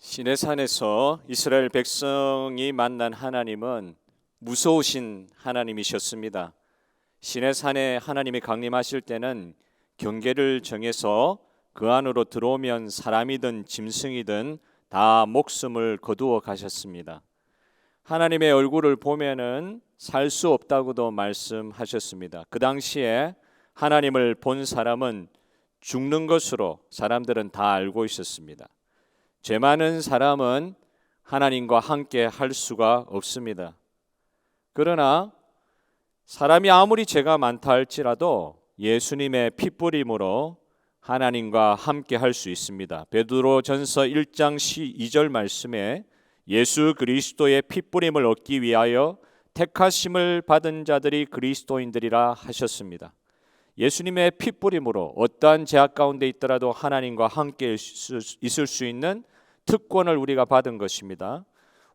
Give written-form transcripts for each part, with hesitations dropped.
시내산에서 이스라엘 백성이 만난 하나님은 무서우신 하나님이셨습니다. 시내산에 하나님이 강림하실 때는 경계를 정해서 그 안으로 들어오면 사람이든 짐승이든 다 목숨을 거두어 가셨습니다. 하나님의 얼굴을 보면은 살 수 없다고도 말씀하셨습니다. 그 당시에 하나님을 본 사람은 죽는 것으로 사람들은 다 알고 있었습니다. 죄 많은 사람은 하나님과 함께 할 수가 없습니다. 그러나 사람이 아무리 죄가 많다 할지라도 예수님의 핏부림으로 하나님과 함께 할 수 있습니다. 베드로전서 1장 2절 말씀에 예수 그리스도의 핏부림을 얻기 위하여 택하심을 받은 자들이 그리스도인들이라 하셨습니다. 예수님의 핏부림으로 어떠한 죄악 가운데 있더라도 하나님과 함께 있을 수 있는 특권을 우리가 받은 것입니다.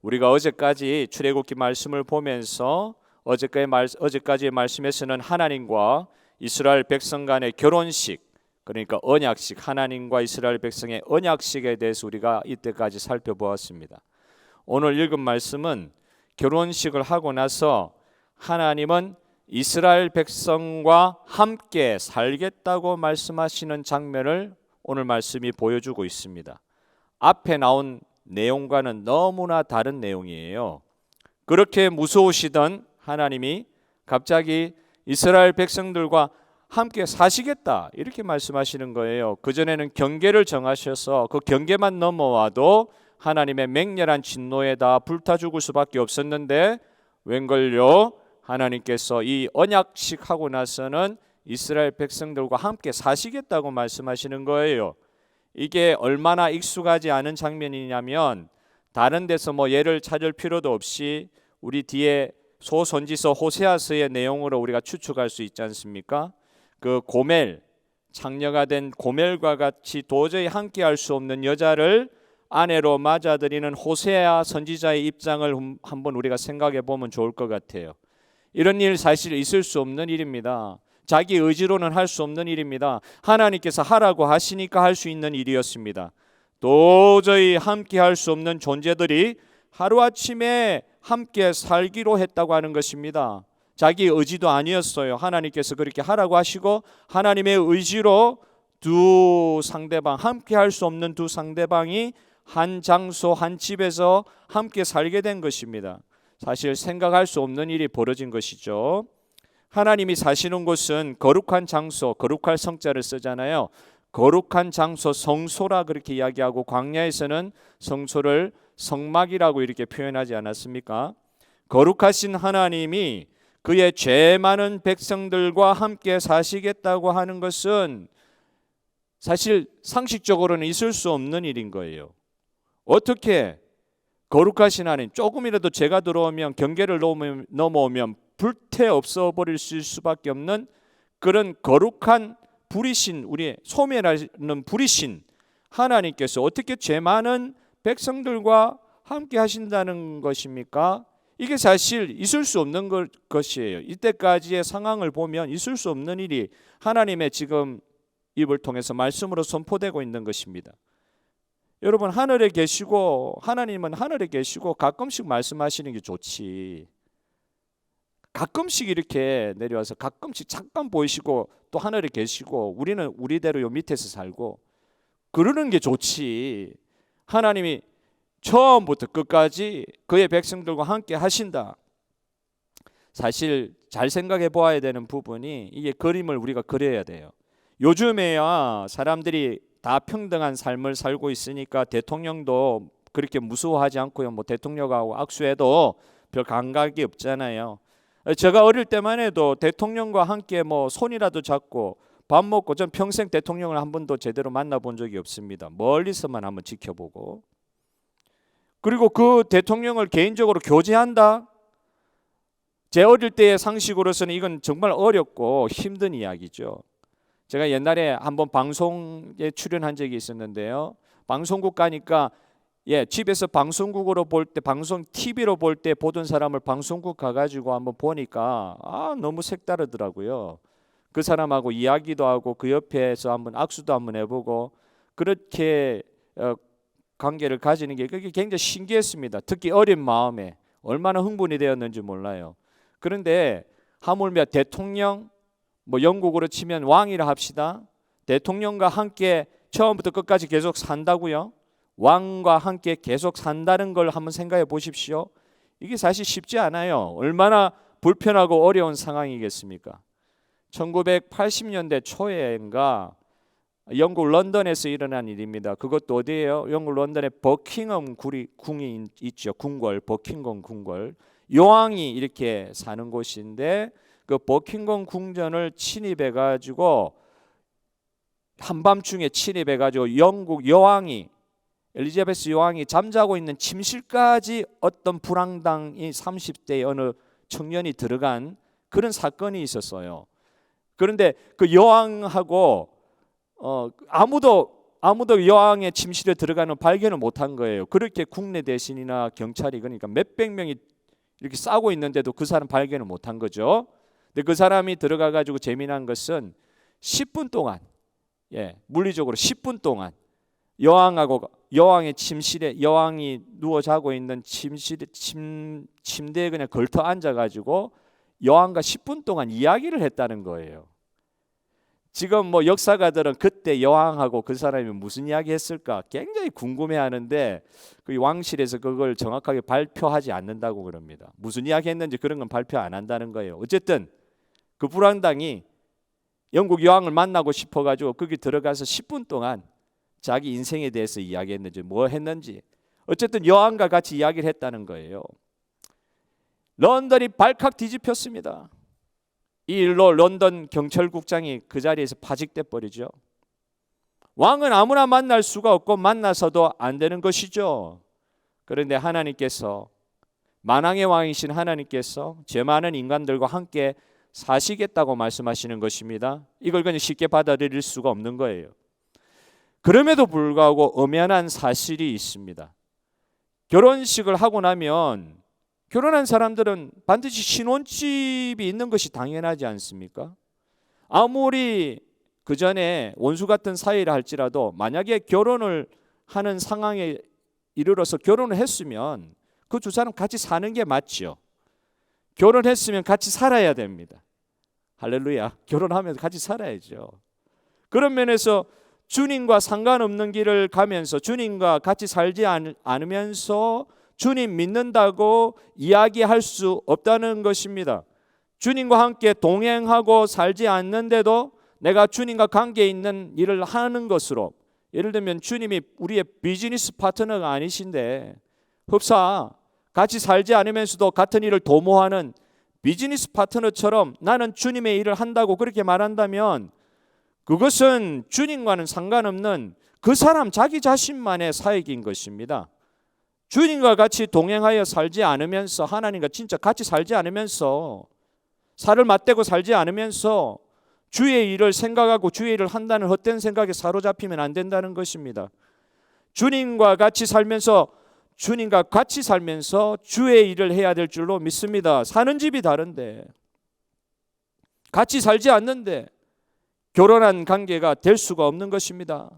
우리가 어제까지 출애굽기 말씀을 보면서 어제까지의 말씀에서는 하나님과 이스라엘 백성 간의 결혼식, 그러니까 언약식, 하나님과 이스라엘 백성의 언약식에 대해서 우리가 이때까지 살펴보았습니다. 오늘 읽은 말씀은 결혼식을 하고 나서 하나님은 이스라엘 백성과 함께 살겠다고 말씀하시는 장면을 오늘 말씀이 보여주고 있습니다. 앞에 나온 내용과는 너무나 다른 내용이에요. 그렇게 무서우시던 하나님이 갑자기 이스라엘 백성들과 함께 사시겠다 이렇게 말씀하시는 거예요. 그전에는 경계를 정하셔서 그 경계만 넘어와도 하나님의 맹렬한 진노에 다 불타 죽을 수밖에 없었는데 웬걸요? 하나님께서 이 언약식 하고 나서는 이스라엘 백성들과 함께 사시겠다고 말씀하시는 거예요. 이게 얼마나 익숙하지 않은 장면이냐면 다른 데서 예를 찾을 필요도 없이 우리 뒤에 소선지서 호세아서의 내용으로 우리가 추측할 수 있지 않습니까? 그 고멜, 창녀가 된 고멜과 같이 도저히 함께할 수 없는 여자를 아내로 맞아들이는 호세아 선지자의 입장을 한번 우리가 생각해 보면 좋을 것 같아요. 이런 일 사실 있을 수 없는 일입니다. 자기 의지로는 할 수 없는 일입니다. 하나님께서 하라고 하시니까 할 수 있는 일이었습니다. 도저히 함께 할 수 없는 존재들이 하루아침에 함께 살기로 했다고 하는 것입니다. 자기 의지도 아니었어요. 하나님께서 그렇게 하라고 하시고 하나님의 의지로 두 상대방, 함께 할 수 없는 두 상대방이 한 장소, 한 집에서 함께 살게 된 것입니다. 사실 생각할 수 없는 일이 벌어진 것이죠. 하나님이 사시는 곳은 거룩한 장소, 거룩할 성자를 쓰잖아요. 거룩한 장소, 성소라 그렇게 이야기하고 광야에서는 성소를 성막이라고 이렇게 표현하지 않았습니까? 거룩하신 하나님이 그의 죄 많은 백성들과 함께 사시겠다고 하는 것은 사실 상식적으로는 있을 수 없는 일인 거예요. 어떻게 거룩하신 하나님, 조금이라도 죄가 들어오면 경계를 넘어오면 불태 없어버릴 수밖에 없는 그런 거룩한 불이신, 우리의 소멸하는 불이신 하나님께서 어떻게 죄 많은 백성들과 함께 하신다는 것입니까? 이게 사실 있을 수 없는 것이에요. 이때까지의 상황을 보면 있을 수 없는 일이 하나님의 지금 입을 통해서 말씀으로 선포되고 있는 것입니다. 여러분, 하늘에 계시고 하나님은 하늘에 계시고 가끔씩 말씀하시는 게 좋지. 가끔씩 이렇게 내려와서 가끔씩 잠깐 보이시고 또 하늘에 계시고 우리는 우리대로 요 밑에서 살고 그러는 게 좋지. 하나님이 처음부터 끝까지 그의 백성들과 함께 하신다. 사실 잘 생각해 보아야 되는 부분이 이게 그림을 우리가 그려야 돼요. 요즘에야 사람들이 다 평등한 삶을 살고 있으니까 대통령도 그렇게 무서워하지 않고요. 대통령하고 악수해도 별 감각이 없잖아요. 제가 어릴 때만 해도 대통령과 함께 손이라도 잡고 밥 먹고 전 평생 대통령을 한 번도 제대로 만나본 적이 없습니다. 멀리서만 한번 지켜보고. 그리고 그 대통령을 개인적으로 교제한다? 제 어릴 때의 상식으로서는 이건 정말 어렵고 힘든 이야기죠. 제가 옛날에 한번 방송에 출연한 적이 있었는데요. 방송국 가니까 집에서 방송국으로 볼 때, 방송 TV로 볼 때 보던 사람을 방송국 가가지고 한번 보니까 너무 색다르더라고요. 그 사람하고 이야기도 하고 그 옆에서 한번 악수도 한번 해보고 그렇게 관계를 가지는 게 그게 굉장히 신기했습니다. 특히 어린 마음에 얼마나 흥분이 되었는지 몰라요. 그런데 하물며 대통령, 뭐 영국으로 치면 왕이라 합시다. 대통령과 함께 처음부터 끝까지 계속 산다고요? 왕과 함께 계속 산다는 걸 한번 생각해 보십시오. 이게 사실 쉽지 않아요. 얼마나 불편하고 어려운 상황이겠습니까? 1980년대 초에인가 영국 런던에서 일어난 일입니다. 그것도 어디예요? 영국 런던에 버킹엄 궁이 있죠. 궁궐, 버킹엄 궁궐. 여왕이 이렇게 사는 곳인데 그 버킹엄 궁전을 침입해 가지고 한밤중에 침입해 가지고 영국 여왕이 엘리자베스 여왕이 잠자고 있는 침실까지 어떤 불황당이 30대의 어느 청년이 들어간 그런 사건이 있었어요. 그런데 그 여왕하고 아무도 여왕의 침실에 들어가는 발견을 못한 거예요. 그렇게 국내 대신이나 경찰이 그러니까 몇백 명이 이렇게 싸고 있는데도 그 사람 발견을 못한 거죠. 근데 그 사람이 들어가 가지고 재미난 것은 10분 동안 물리적으로 10분 동안 여왕의 침실에 여왕이 누워 자고 있는 침대에 그냥 걸터 앉아 가지고 여왕과 10분 동안 이야기를 했다는 거예요. 지금 뭐 역사가들은 그때 여왕하고 그 사람이 무슨 이야기 했을까 굉장히 궁금해하는데 그 왕실에서 그걸 정확하게 발표하지 않는다고 그럽니다. 무슨 이야기 했는지 그런 건 발표 안 한다는 거예요. 어쨌든 그 불황당이 영국 여왕을 만나고 싶어가지고 거기 들어가서 10분 동안 자기 인생에 대해서 이야기했는지 뭐 했는지 어쨌든 여왕과 같이 이야기를 했다는 거예요. 런던이 발칵 뒤집혔습니다. 이 일로 런던 경찰국장이 그 자리에서 파직돼 버리죠. 왕은 아무나 만날 수가 없고 만나서도 안 되는 것이죠. 그런데 하나님께서 만왕의 왕이신 하나님께서 죄 많은 인간들과 함께 사시겠다고 말씀하시는 것입니다. 이걸 그냥 쉽게 받아들일 수가 없는 거예요. 그럼에도 불구하고 엄연한 사실이 있습니다. 결혼식을 하고 나면 결혼한 사람들은 반드시 신혼집이 있는 것이 당연하지 않습니까? 아무리 그 전에 원수 같은 사이라 할지라도 만약에 결혼을 하는 상황에 이르러서 결혼을 했으면 그 두 사람 같이 사는 게 맞죠. 결혼했으면 같이 살아야 됩니다. 할렐루야. 결혼하면 같이 살아야죠. 그런 면에서 주님과 상관없는 길을 가면서 주님과 같이 살지 않으면서 주님 믿는다고 이야기할 수 없다는 것입니다. 주님과 함께 동행하고 살지 않는데도 내가 주님과 관계 있는 일을 하는 것으로 예를 들면 주님이 우리의 비즈니스 파트너가 아니신데 흡사 같이 살지 않으면서도 같은 일을 도모하는 비즈니스 파트너처럼 나는 주님의 일을 한다고 그렇게 말한다면 그것은 주님과는 상관없는 그 사람 자기 자신만의 사역인 것입니다. 주님과 같이 동행하여 살지 않으면서 하나님과 진짜 같이 살지 않으면서 살을 맞대고 살지 않으면서 주의 일을 생각하고 주의 일을 한다는 헛된 생각에 사로잡히면 안 된다는 것입니다. 주님과 같이 살면서 주의 일을 해야 될 줄로 믿습니다. 사는 집이 다른데 같이 살지 않는데 결혼한 관계가 될 수가 없는 것입니다.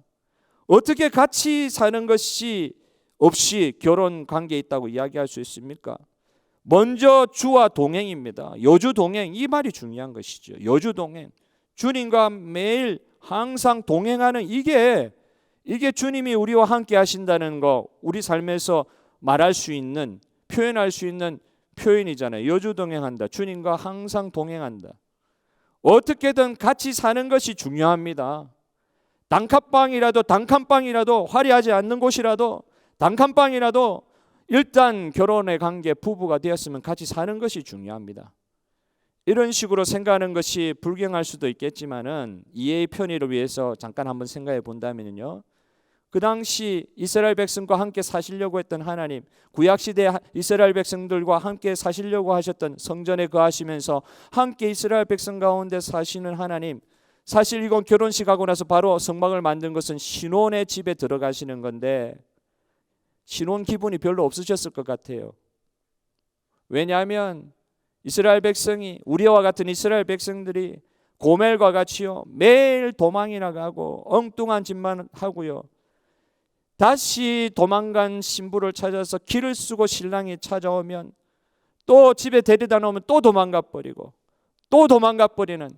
어떻게 같이 사는 것이 없이 결혼 관계에 있다고 이야기할 수 있습니까? 먼저 주와 동행입니다. 여주 동행, 이 말이 중요한 것이죠. 여주 동행. 주님과 매일 항상 동행하는 이게 주님이 우리와 함께 하신다는 거 우리 삶에서 말할 수 있는 표현할 수 있는 표현이잖아요. 여주 동행한다. 주님과 항상 동행한다. 어떻게든 같이 사는 것이 중요합니다. 단칸방이라도 화려하지 않는 곳이라도 단칸방이라도 일단 결혼의 관계 부부가 되었으면 같이 사는 것이 중요합니다. 이런 식으로 생각하는 것이 불경할 수도 있겠지만은 이해의 편의를 위해서 잠깐 한번 생각해 본다면요. 그 당시 이스라엘 백성과 함께 사시려고 했던 하나님, 구약시대 이스라엘 백성들과 함께 사시려고 하셨던 성전에 거하시면서 함께 이스라엘 백성 가운데 사시는 하나님, 사실 이건 결혼식하고 나서 바로 성막을 만든 것은 신혼의 집에 들어가시는 건데 신혼 기분이 별로 없으셨을 것 같아요. 왜냐하면 이스라엘 백성이 우리와 같은 이스라엘 백성들이 고멜과 같이요 매일 도망이 나가고 엉뚱한 짓만 하고요 다시 도망간 신부를 찾아서 길을 쓰고 신랑이 찾아오면 또 집에 데려다 놓으면 또 도망가 버리고 또 도망가 버리는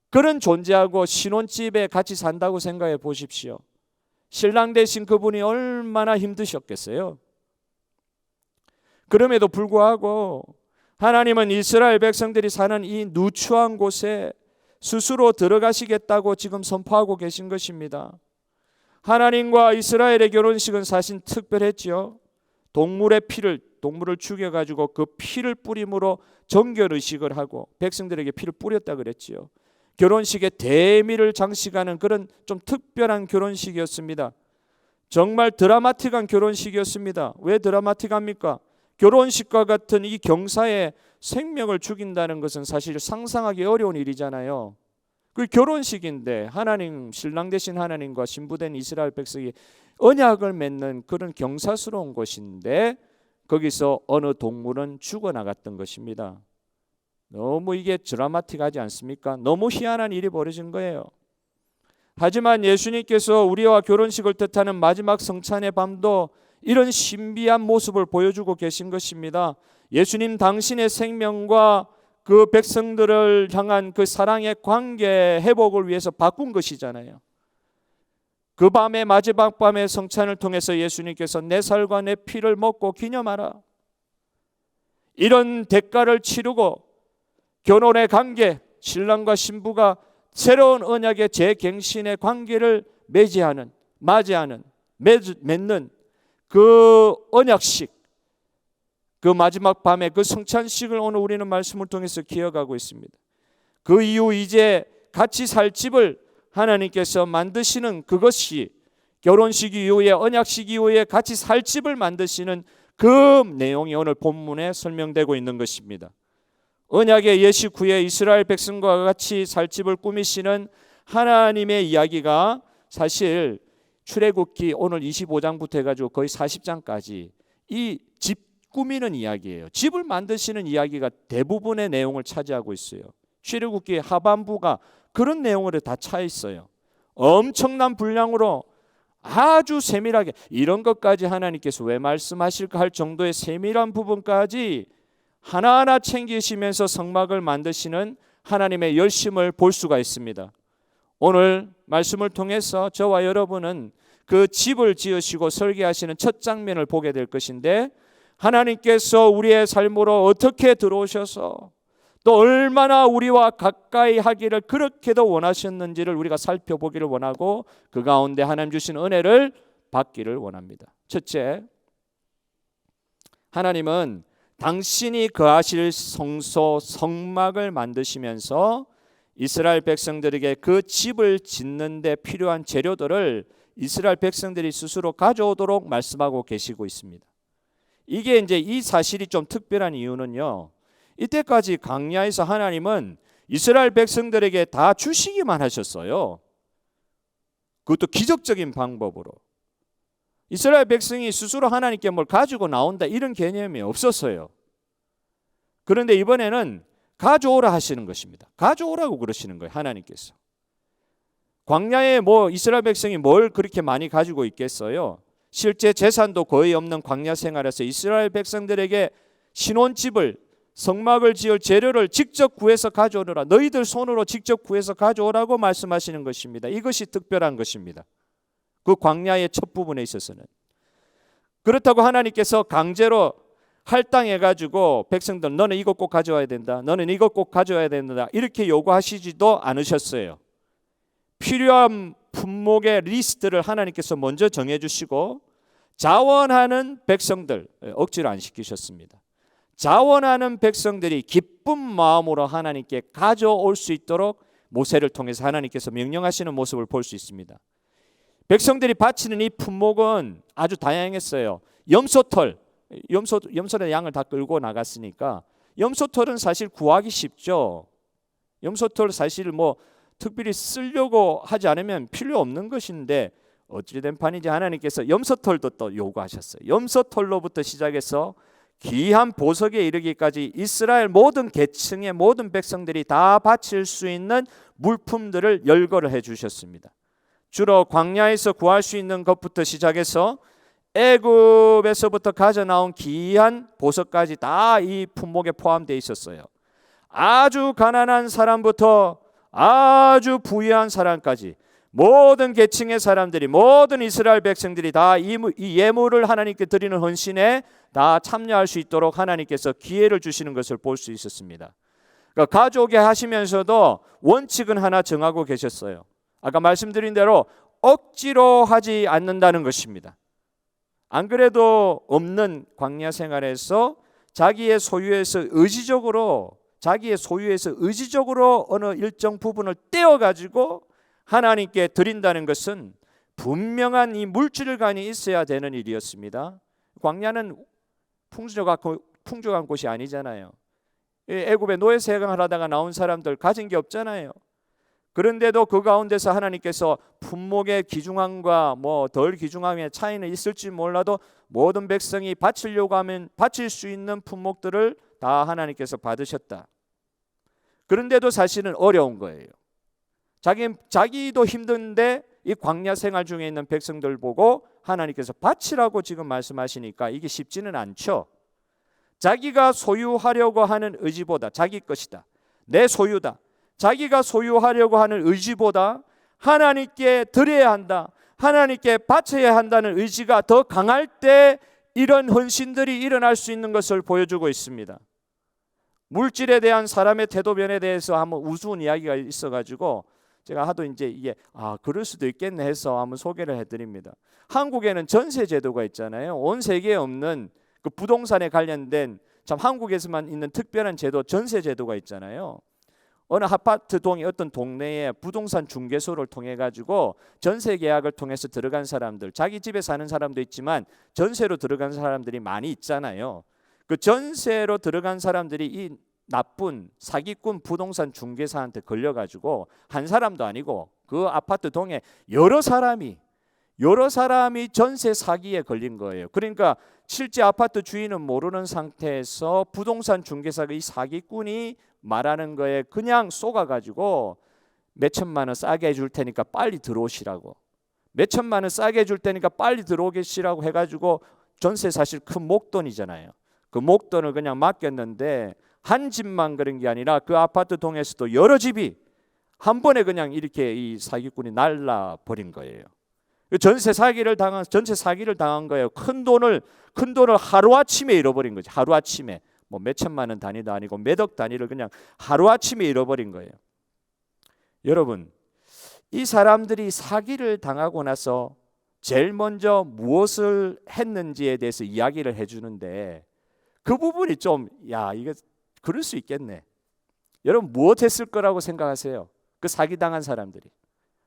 그런 존재하고 신혼집에 같이 산다고 생각해 보십시오. 신랑 되신 그분이 얼마나 힘드셨겠어요. 그럼에도 불구하고 하나님은 이스라엘 백성들이 사는 이 누추한 곳에 스스로 들어가시겠다고 지금 선포하고 계신 것입니다. 하나님과 이스라엘의 결혼식은 사실 특별했지요. 동물을 죽여가지고 그 피를 뿌림으로 정결의식을 하고 백성들에게 피를 뿌렸다 그랬지요. 결혼식에 대미를 장식하는 그런 좀 특별한 결혼식이었습니다. 정말 드라마틱한 결혼식이었습니다. 왜 드라마틱합니까? 결혼식과 같은 이 경사에 생명을 죽인다는 것은 사실 상상하기 어려운 일이잖아요. 그 결혼식인데 하나님, 신랑 되신 하나님과 신부된 이스라엘 백성이 언약을 맺는 그런 경사스러운 곳인데 거기서 어느 동물은 죽어나갔던 것입니다. 너무 이게 드라마틱하지 않습니까? 너무 희한한 일이 벌어진 거예요. 하지만 예수님께서 우리와 결혼식을 뜻하는 마지막 성찬의 밤도 이런 신비한 모습을 보여주고 계신 것입니다. 예수님 당신의 생명과 그 백성들을 향한 그 사랑의 관계 회복을 위해서 바꾼 것이잖아요. 그 밤의 마지막 밤의 성찬을 통해서 예수님께서 내 살과 내 피를 먹고 기념하라. 이런 대가를 치르고 결혼의 관계, 신랑과 신부가 새로운 언약의 재갱신의 관계를 맞이하는 맺는 그 언약식, 그 마지막 밤에 그 성찬식을 오늘 우리는 말씀을 통해서 기억하고 있습니다. 그 이후 이제 같이 살 집을 하나님께서 만드시는 그것이 결혼식 이후에 언약식 이후에 같이 살 집을 만드시는 그 내용이 오늘 본문에 설명되고 있는 것입니다. 언약의 예식 후에 이스라엘 백성과 같이 살 집을 꾸미시는 하나님의 이야기가 사실 출애굽기 오늘 25장부터 해가지고 거의 40장까지 이 집 꾸미는 이야기예요. 집을 만드시는 이야기가 대부분의 내용을 차지하고 있어요. 출애굽기 하반부가 그런 내용으로 다 차 있어요. 엄청난 분량으로 아주 세밀하게 이런 것까지 하나님께서 왜 말씀하실까 할 정도의 세밀한 부분까지 하나하나 챙기시면서 성막을 만드시는 하나님의 열심을 볼 수가 있습니다. 오늘 말씀을 통해서 저와 여러분은 그 집을 지으시고 설계하시는 첫 장면을 보게 될 것인데 하나님께서 우리의 삶으로 어떻게 들어오셔서 또 얼마나 우리와 가까이 하기를 그렇게도 원하셨는지를 우리가 살펴보기를 원하고 그 가운데 하나님 주신 은혜를 받기를 원합니다. 첫째, 하나님은 당신이 거하실 성소 성막을 만드시면서 이스라엘 백성들에게 그 집을 짓는 데 필요한 재료들을 이스라엘 백성들이 스스로 가져오도록 말씀하고 계시고 있습니다. 이게 이제 이 사실이 좀 특별한 이유는요. 이때까지 광야에서 하나님은 이스라엘 백성들에게 다 주시기만 하셨어요. 그것도 기적적인 방법으로. 이스라엘 백성이 스스로 하나님께 뭘 가지고 나온다 이런 개념이 없었어요. 그런데 이번에는 가져오라 하시는 것입니다. 가져오라고 그러시는 거예요. 하나님께서. 광야에 이스라엘 백성이 뭘 그렇게 많이 가지고 있겠어요. 실제 재산도 거의 없는 광야 생활에서 이스라엘 백성들에게 신혼집을 성막을 지을 재료를 직접 구해서 가져오라. 너희들 손으로 직접 구해서 가져오라고 말씀하시는 것입니다. 이것이 특별한 것입니다. 그 광야의 첫 부분에 있어서는. 그렇다고 하나님께서 강제로 할당해가지고 백성들 너는 이것 꼭 가져와야 된다. 너는 이것 꼭 가져와야 된다. 이렇게 요구하시지도 않으셨어요. 필요한 품목의 리스트를 하나님께서 먼저 정해주시고 자원하는 백성들 억지로 안 시키셨습니다. 자원하는 백성들이 기쁜 마음으로 하나님께 가져올 수 있도록 모세를 통해서 하나님께서 명령하시는 모습을 볼 수 있습니다. 백성들이 바치는 이 품목은 아주 다양했어요. 염소털의 양을 다 끌고 나갔으니까 염소털은 사실 구하기 쉽죠. 염소털 사실 특별히 쓰려고 하지 않으면 필요 없는 것인데 어찌된 판인지 하나님께서 염소털도 또 요구하셨어요. 염소털로부터 시작해서 귀한 보석에 이르기까지 이스라엘 모든 계층의 모든 백성들이 다 바칠 수 있는 물품들을 열거를 해 주셨습니다. 주로 광야에서 구할 수 있는 것부터 시작해서 애굽에서부터 가져 나온 귀한 보석까지 다 이 품목에 포함되어 있었어요. 아주 가난한 사람부터 아주 부유한 사람까지 모든 계층의 사람들이, 모든 이스라엘 백성들이 다 이 예물을 하나님께 드리는 헌신에 다 참여할 수 있도록 하나님께서 기회를 주시는 것을 볼 수 있었습니다. 그러니까 가져오게 하시면서도 원칙은 하나 정하고 계셨어요. 아까 말씀드린 대로 억지로 하지 않는다는 것입니다. 안 그래도 없는 광야 생활에서 자기의 소유에서 의지적으로 어느 일정 부분을 떼어가지고 하나님께 드린다는 것은 분명한 이 물질관이 있어야 되는 일이었습니다. 광야는 풍족한 곳이 아니잖아요. 애굽의 노예 생활을 하다가 나온 사람들 가진 게 없잖아요. 그런데도 그 가운데서 하나님께서 품목의 귀중함과 덜 귀중함의 차이는 있을지 몰라도 모든 백성이 바치려고 하면 바칠 수 있는 품목들을 다 하나님께서 받으셨다. 그런데도 사실은 어려운 거예요. 자기도 힘든데 이 광야 생활 중에 있는 백성들 보고 하나님께서 바치라고 지금 말씀하시니까 이게 쉽지는 않죠. 자기가 소유하려고 하는 의지보다, 자기 것이다, 내 소유다, 자기가 소유하려고 하는 의지보다 하나님께 드려야 한다, 하나님께 바쳐야 한다는 의지가 더 강할 때 이런 헌신들이 일어날 수 있는 것을 보여주고 있습니다. 물질에 대한 사람의 태도변에 대해서 한번 우스운 이야기가 있어가지고 제가 하도 이제 이게 그럴 수도 있겠네 해서 한번 소개를 해드립니다. 한국에는 전세 제도가 있잖아요. 온 세계에 없는 그 부동산에 관련된 참 한국에서만 있는 특별한 제도, 전세 제도가 있잖아요. 어느 아파트 동의 어떤 동네에 부동산 중개소를 통해 가지고 전세 계약을 통해서 들어간 사람들, 자기 집에 사는 사람도 있지만 전세로 들어간 사람들이 많이 있잖아요. 그 전세로 들어간 사람들이 이 나쁜 사기꾼 부동산 중개사한테 걸려가지고 한 사람도 아니고 그 아파트 동에 여러 사람이 전세 사기에 걸린 거예요. 그러니까 실제 아파트 주인은 모르는 상태에서 부동산 중개사가 이 사기꾼이 말하는 거에 그냥 속아가지고 몇 천만 원 싸게 해줄 테니까 빨리 들어오시라고, 몇 천만 원 싸게 해줄 테니까 빨리 들어오시라고 해가지고 전세 사실 큰 목돈이잖아요. 그 목돈을 그냥 맡겼는데 한 집만 그런 게 아니라 그 아파트 동에서도 여러 집이 한 번에 그냥 이렇게 이 사기꾼이 날라버린 거예요. 전세 사기를 당한 거예요. 큰 돈을 하루아침에 잃어버린 거죠. 하루아침에 몇 천만 원 단위도 아니고 몇 억 단위를 그냥 하루아침에 잃어버린 거예요. 여러분, 이 사람들이 사기를 당하고 나서 제일 먼저 무엇을 했는지에 대해서 이야기를 해주는데 그 부분이 좀 이거 그럴 수 있겠네. 여러분 무엇 했을 거라고 생각하세요? 그 사기당한 사람들이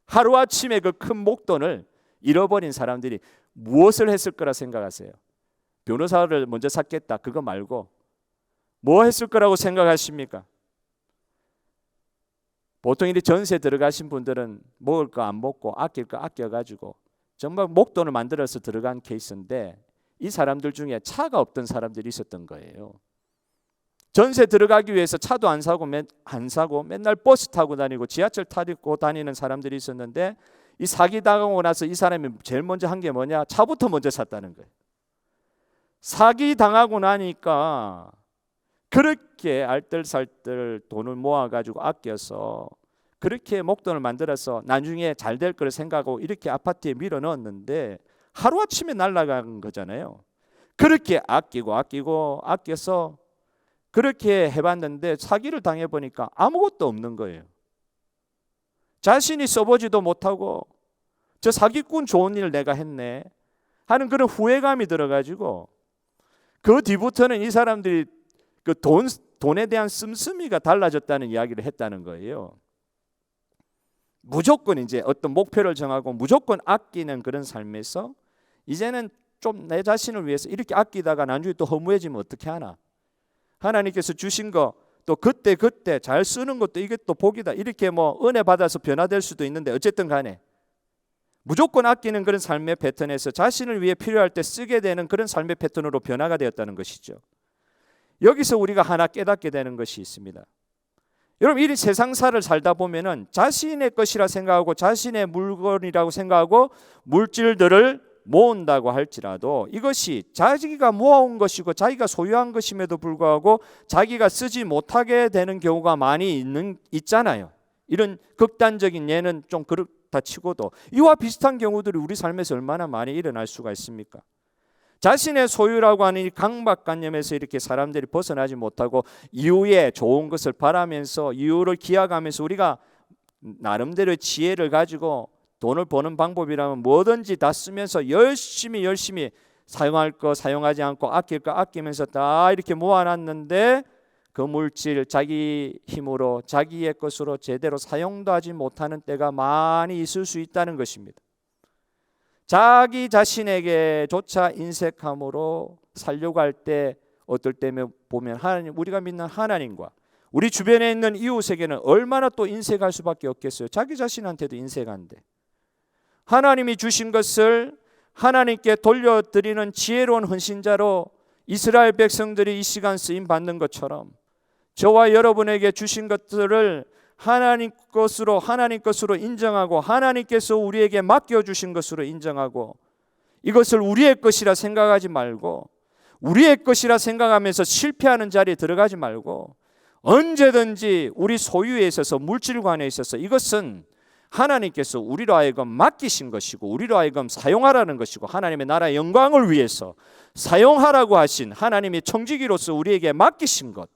하루아침에 그 큰 목돈을 잃어버린 사람들이 무엇을 했을 거라 생각하세요? 변호사를 먼저 샀겠다 그거 말고 뭐 했을 거라고 생각하십니까? 보통 이렇게 전세 들어가신 분들은 먹을 거 안 먹고 아낄 거 아껴가지고 정말 목돈을 만들어서 들어간 케이스인데 이 사람들 중에 차가 없던 사람들이 있었던 거예요. 전세 들어가기 위해서 차도 안 사고 맨날 버스 타고 다니고 지하철 타고 다니는 사람들이 있었는데 이 사기 당하고 나서 이 사람이 제일 먼저 한 게 뭐냐? 차부터 먼저 샀다는 거예요. 사기 당하고 나니까 그렇게 알뜰살뜰 돈을 모아가지고 아껴서 그렇게 목돈을 만들어서 나중에 잘 될 걸 생각하고 이렇게 아파트에 밀어 넣었는데 하루아침에 날아간 거잖아요. 그렇게 아껴서 그렇게 해봤는데 사기를 당해보니까 아무것도 없는 거예요. 자신이 써보지도 못하고 저 사기꾼 좋은 일 내가 했네 하는 그런 후회감이 들어가지고 그 뒤부터는 이 사람들이 그 돈에 대한 씀씀이가 달라졌다는 이야기를 했다는 거예요. 무조건 이제 어떤 목표를 정하고 무조건 아끼는 그런 삶에서 이제는 좀 내 자신을 위해서 이렇게 아끼다가 나중에 또 허무해지면 어떻게 하나? 하나님께서 주신 거 또 그때 잘 쓰는 것도 이게 또 복이다. 이렇게 은혜 받아서 변화될 수도 있는데 어쨌든 간에 무조건 아끼는 그런 삶의 패턴에서 자신을 위해 필요할 때 쓰게 되는 그런 삶의 패턴으로 변화가 되었다는 것이죠. 여기서 우리가 하나 깨닫게 되는 것이 있습니다. 여러분, 이 세상사를 살다 보면은 자신의 것이라 생각하고 자신의 물건이라고 생각하고 물질들을 모은다고 할지라도 이것이 자기가 모아온 것이고 자기가 소유한 것임에도 불구하고 자기가 쓰지 못하게 되는 경우가 많이 있잖아요. 이런 극단적인 예는 좀 그렇다 치고도 이와 비슷한 경우들이 우리 삶에서 얼마나 많이 일어날 수가 있습니까? 자신의 소유라고 하는 이 강박관념에서 이렇게 사람들이 벗어나지 못하고 이후에 좋은 것을 바라면서 이후를 기약하면서 우리가 나름대로의 지혜를 가지고 돈을 버는 방법이라면 뭐든지 다 쓰면서 열심히 사용할 거 사용하지 않고 아낄 거 아끼면서 다 이렇게 모아놨는데 그 물질 자기 힘으로 자기의 것으로 제대로 사용도 하지 못하는 때가 많이 있을 수 있다는 것입니다. 자기 자신에게조차 인색함으로 살려고 할 때 어떨 때면 보면 하나님, 우리가 믿는 하나님과 우리 주변에 있는 이웃에게는 얼마나 또 인색할 수밖에 없겠어요. 자기 자신한테도 인색한데 하나님이 주신 것을 하나님께 돌려드리는 지혜로운 헌신자로 이스라엘 백성들이 이 시간 쓰임 받는 것처럼 저와 여러분에게 주신 것들을 하나님 것으로 인정하고 하나님께서 우리에게 맡겨주신 것으로 인정하고 이것을 우리의 것이라 생각하지 말고 우리의 것이라 생각하면서 실패하는 자리에 들어가지 말고 언제든지 우리 소유에 있어서 물질관에 있어서 이것은 하나님께서 우리로 하여금 맡기신 것이고 우리로 하여금 사용하라는 것이고 하나님의 나라의 영광을 위해서 사용하라고 하신 하나님의 청지기로서 우리에게 맡기신 것,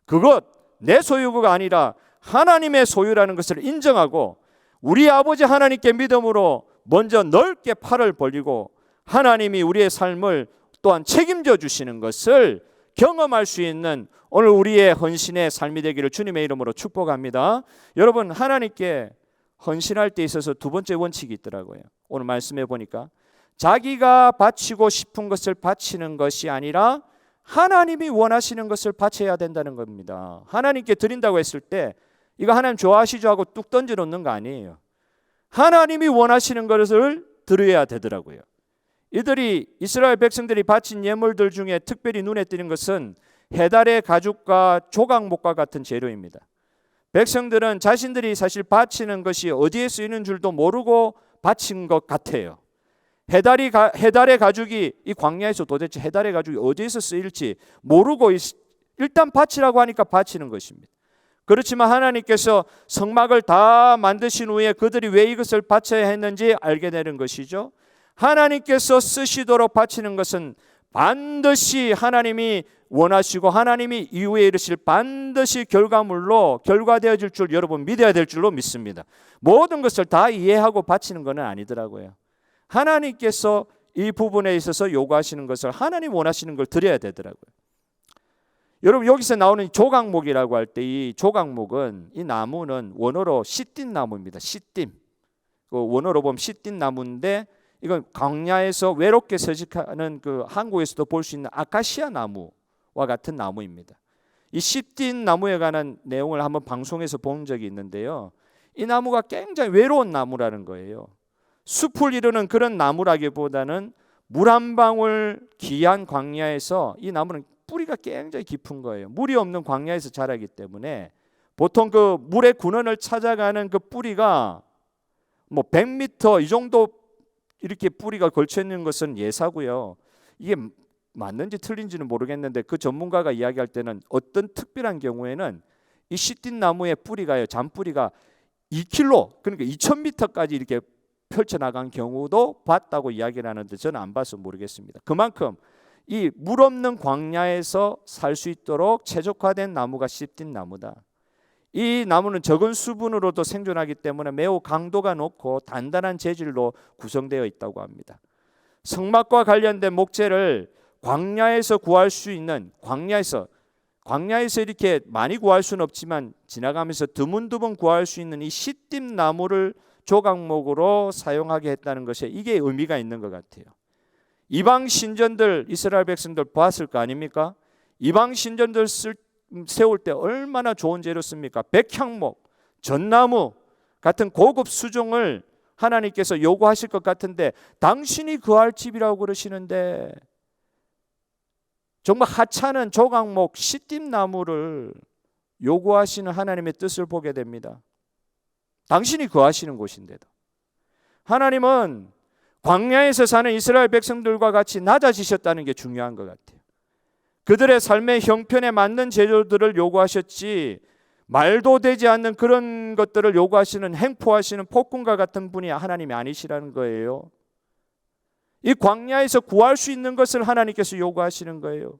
그것 내 소유가 아니라 하나님의 소유라는 것을 인정하고 우리 아버지 하나님께 믿음으로 먼저 넓게 팔을 벌리고 하나님이 우리의 삶을 또한 책임져 주시는 것을 경험할 수 있는 오늘 우리의 헌신의 삶이 되기를 주님의 이름으로 축복합니다. 여러분, 하나님께 헌신할 때 있어서 두 번째 원칙이 있더라고요. 오늘 말씀해 보니까 자기가 바치고 싶은 것을 바치는 것이 아니라 하나님이 원하시는 것을 바쳐야 된다는 겁니다. 하나님께 드린다고 했을 때 이거 하나님 좋아하시죠 하고 뚝 던져 놓는 거 아니에요. 하나님이 원하시는 것을 드려야 되더라고요. 이들이 이스라엘 백성들이 바친 예물들 중에 특별히 눈에 띄는 것은 해달의 가죽과 조각목과 같은 재료입니다. 백성들은 자신들이 사실 바치는 것이 어디에 쓰이는 줄도 모르고 바친 것 같아요. 해달의 가죽이 이 광야에서 도대체 해달의 가죽이 어디에서 쓰일지 모르고 일단 바치라고 하니까 바치는 것입니다. 그렇지만 하나님께서 성막을 다 만드신 후에 그들이 왜 이것을 바쳐야 했는지 알게 되는 것이죠. 하나님께서 쓰시도록 바치는 것은 반드시 하나님이 원하시고 하나님이 이후에 이르실 반드시 결과되어질 줄 여러분 믿어야 될 줄로 믿습니다. 모든 것을 다 이해하고 바치는 것은 아니더라고요. 하나님께서 이 부분에 있어서 요구하시는 것을 하나님 원하시는 걸 드려야 되더라고요. 여러분, 여기서 나오는 조각목이라고 할 때 이 조각목은 이 나무는 원어로 시띠 나무입니다. 시띠. 원어로 보면 시띠 나무인데 이건 광야에서 외롭게 서식하는 그 한국에서도 볼 수 있는 아카시아 나무와 같은 나무입니다. 이 시띠 나무에 관한 내용을 한번 방송에서 본 적이 있는데요. 이 나무가 굉장히 외로운 나무라는 거예요. 숲을 이루는 그런 나무라기보다는 물 한 방울 귀한 광야에서 이 나무는 뿌리가 굉장히 깊은 거예요. 물이 없는 광야에서 자라기 때문에 보통 그 물의 근원을 찾아가는 그 뿌리가 뭐 100m 이 정도 이렇게 뿌리가 걸쳐 있는 것은 예사고요. 이게 맞는지 틀린지는 모르겠는데 그 전문가가 이야기할 때는 어떤 특별한 경우에는 이 시띠 나무의 뿌리가요, 잔뿌리가 2km 그러니까 2000m까지 이렇게 펼쳐나간 경우도 봤다고 이야기를 하는데 저는 안 봐서 모르겠습니다. 그만큼 이 물 없는 광야에서 살 수 있도록 최적화된 나무가 시띠 나무다. 이 나무는 적은 수분으로도 생존하기 때문에 매우 강도가 높고 단단한 재질로 구성되어 있다고 합니다. 성막과 관련된 목재를 광야에서 구할 수 있는 광야에서 이렇게 많이 구할 수는 없지만 지나가면서 드문드문 구할 수 있는 이 시띠 나무를 조각목으로 사용하게 했다는 것에 이게 의미가 있는 것 같아요. 이방 신전들 이스라엘 백성들 보았을 거 아닙니까? 이방 신전들 세울 때 얼마나 좋은 재료 씁니까? 백향목, 전나무 같은 고급 수종을 하나님께서 요구하실 것 같은데 당신이 거할 집이라고 그러시는데 정말 하찮은 조각목 시띠 나무를 요구하시는 하나님의 뜻을 보게 됩니다. 당신이 거하시는 곳인데도. 하나님은 광야에서 사는 이스라엘 백성들과 같이 낮아지셨다는 게 중요한 것 같아요. 그들의 삶의 형편에 맞는 제도들을 요구하셨지 말도 되지 않는 그런 것들을 요구하시는, 행포하시는 폭군과 같은 분이 하나님이 아니시라는 거예요. 이 광야에서 구할 수 있는 것을 하나님께서 요구하시는 거예요.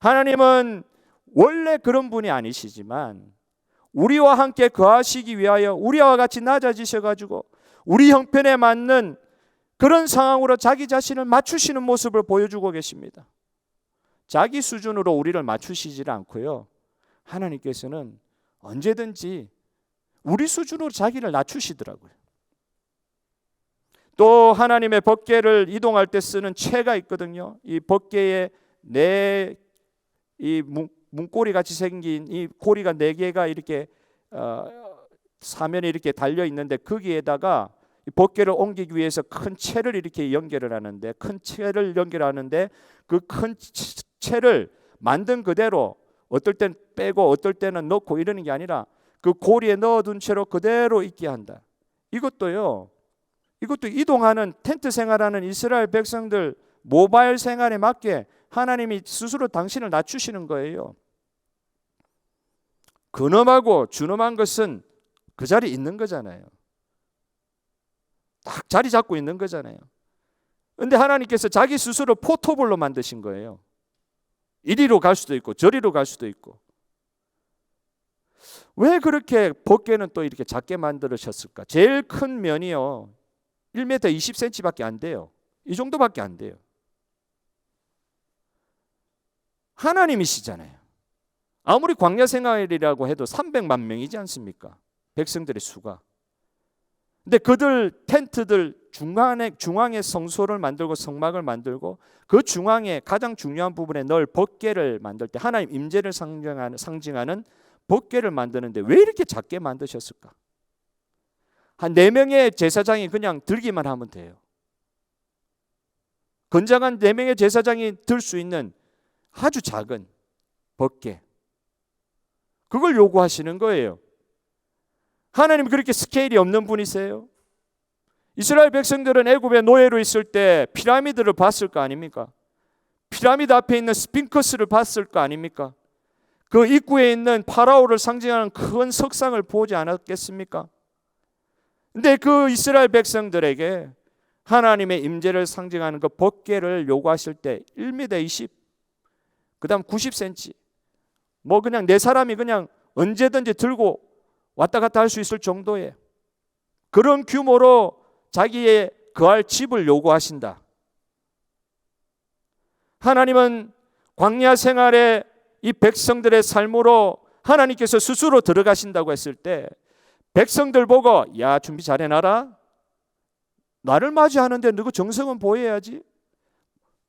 하나님은 원래 그런 분이 아니시지만 우리와 함께 거하시기 위하여 우리와 같이 낮아지셔가지고 우리 형편에 맞는 그런 상황으로 자기 자신을 맞추시는 모습을 보여주고 계십니다. 자기 수준으로 우리를 맞추시지 않고요, 하나님께서는 언제든지 우리 수준으로 자기를 낮추시더라고요. 또 하나님의 법궤를 이동할 때 쓰는 채가 있거든요. 이 법궤에 이 문고리 같이 생긴 이 고리가 4개가 이렇게 사면에 이렇게 달려 있는데, 거기에다가 법궤를 옮기기 위해서 큰 채를 이렇게 연결을 하는데, 큰 채를 연결하는데 그 큰 채를 만든 그대로 어떨 땐 빼고 어떨 때는 넣고 이러는 게 아니라 그 고리에 넣어둔 채로 그대로 있게 한다. 이것도 이동하는 텐트 생활하는 이스라엘 백성들 모바일 생활에 맞게 하나님이 스스로 당신을 낮추시는 거예요. 근엄하고 준엄한 것은 그 자리에 있는 거잖아요. 딱 자리 잡고 있는 거잖아요. 근데 하나님께서 자기 스스로 포토볼로 만드신 거예요. 이리로 갈 수도 있고 저리로 갈 수도 있고. 왜 그렇게 법궤는 또 이렇게 작게 만들으셨을까? 제일 큰 면이요, 1m 20cm밖에 안 돼요. 이 정도밖에 안 돼요. 하나님이시잖아요. 아무리 광야 생활이라고 해도 300만 명이지 않습니까? 백성들의 수가. 근데 그들 텐트들 중앙에 성소를 만들고 성막을 만들고 그 중앙에 가장 중요한 부분에 널 법궤를 만들 때 하나님 임재를 상징하는 법궤를 만드는데 왜 이렇게 작게 만드셨을까? 한 4명의 제사장이 그냥 들기만 하면 돼요. 건장한 4명의 제사장이 들 수 있는 아주 작은 법궤, 그걸 요구하시는 거예요. 하나님 그렇게 스케일이 없는 분이세요? 이스라엘 백성들은 애굽의 노예로 있을 때 피라미드를 봤을 거 아닙니까? 피라미드 앞에 있는 스핑크스를 봤을 거 아닙니까? 그 입구에 있는 파라오를 상징하는 큰 석상을 보지 않았겠습니까? 근데 그 이스라엘 백성들에게 하나님의 임재를 상징하는 그 법궤를 요구하실 때 1m 20, 그 다음 90cm, 뭐 그냥 4사람이 그냥 언제든지 들고 왔다 갔다 할 수 있을 정도의 그런 규모로 자기의 거할 집을 요구하신다. 하나님은 광야 생활에 이 백성들의 삶으로 하나님께서 스스로 들어가신다고 했을 때 백성들 보고, 야, 준비 잘 해놔라, 나를 맞이하는데 너그 정성은 보여야지,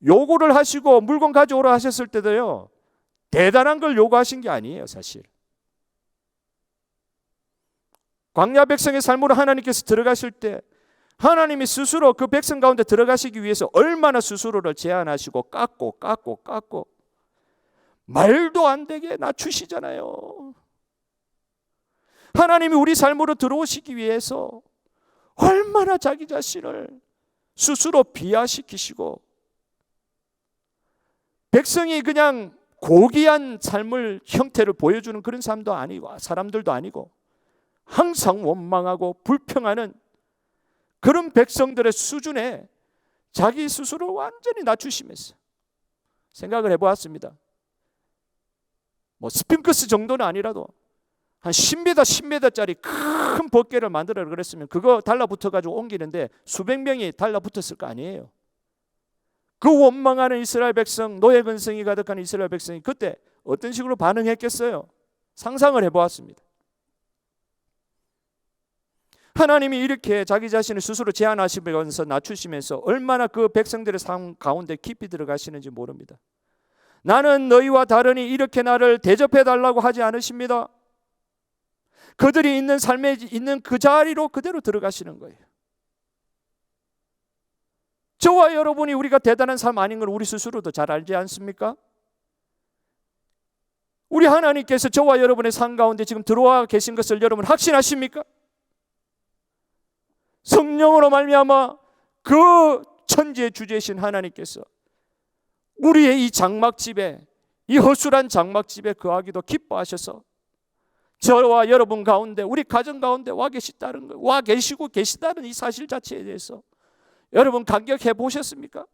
요구를 하시고 물건 가져오라 하셨을 때도요, 대단한 걸 요구하신 게 아니에요. 사실 광야 백성의 삶으로 하나님께서 들어가실 때 하나님이 스스로 그 백성 가운데 들어가시기 위해서 얼마나 스스로를 제한하시고 깎고 말도 안 되게 낮추시잖아요. 하나님이 우리 삶으로 들어오시기 위해서 얼마나 자기 자신을 스스로 비하시키시고, 백성이 그냥 고귀한 삶을 형태를 보여주는 그런 삶도 아니고 사람들도 아니고 항상 원망하고 불평하는 그런 백성들의 수준에 자기 스스로 완전히 낮추시면서 생각을 해보았습니다. 뭐 스핑크스 정도는 아니라도 한 10m짜리 큰 법궤를 만들어라 그랬으면 그거 달라붙어가지고 옮기는데 수백 명이 달라붙었을 거 아니에요. 그 원망하는 이스라엘 백성, 노예 근성이 가득한 이스라엘 백성이 그때 어떤 식으로 반응했겠어요? 상상을 해보았습니다. 하나님이 이렇게 자기 자신을 스스로 제한하시면서 낮추시면서 얼마나 그 백성들의 삶 가운데 깊이 들어가시는지 모릅니다. 나는 너희와 다르니 이렇게 나를 대접해달라고 하지 않으십니다. 그들이 있는 삶에 있는 그 자리로 그대로 들어가시는 거예요. 저와 여러분이 우리가 대단한 삶 아닌 걸 우리 스스로도 잘 알지 않습니까? 우리 하나님께서 저와 여러분의 삶 가운데 지금 들어와 계신 것을 여러분 확신하십니까? 성령으로 말미암아 그 천지의 주제이신 하나님께서 우리의 이 장막집에, 이 허술한 장막집에 거하기도 기뻐하셔서 저와 여러분 가운데, 우리 가정 가운데 와 계시다는 거, 와 계시고 계시다는 이 사실 자체에 대해서 여러분 감격해 보셨습니까?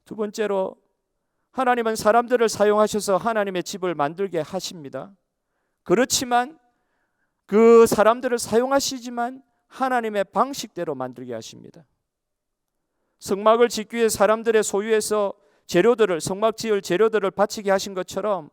두 번째로, 하나님은 사람들을 사용하셔서 하나님의 집을 만들게 하십니다. 그렇지만 그 사람들을 사용하시지만 하나님의 방식대로 만들게 하십니다. 성막을 짓기 위해 사람들의 소유에서 재료들을, 성막 지을 재료들을 바치게 하신 것처럼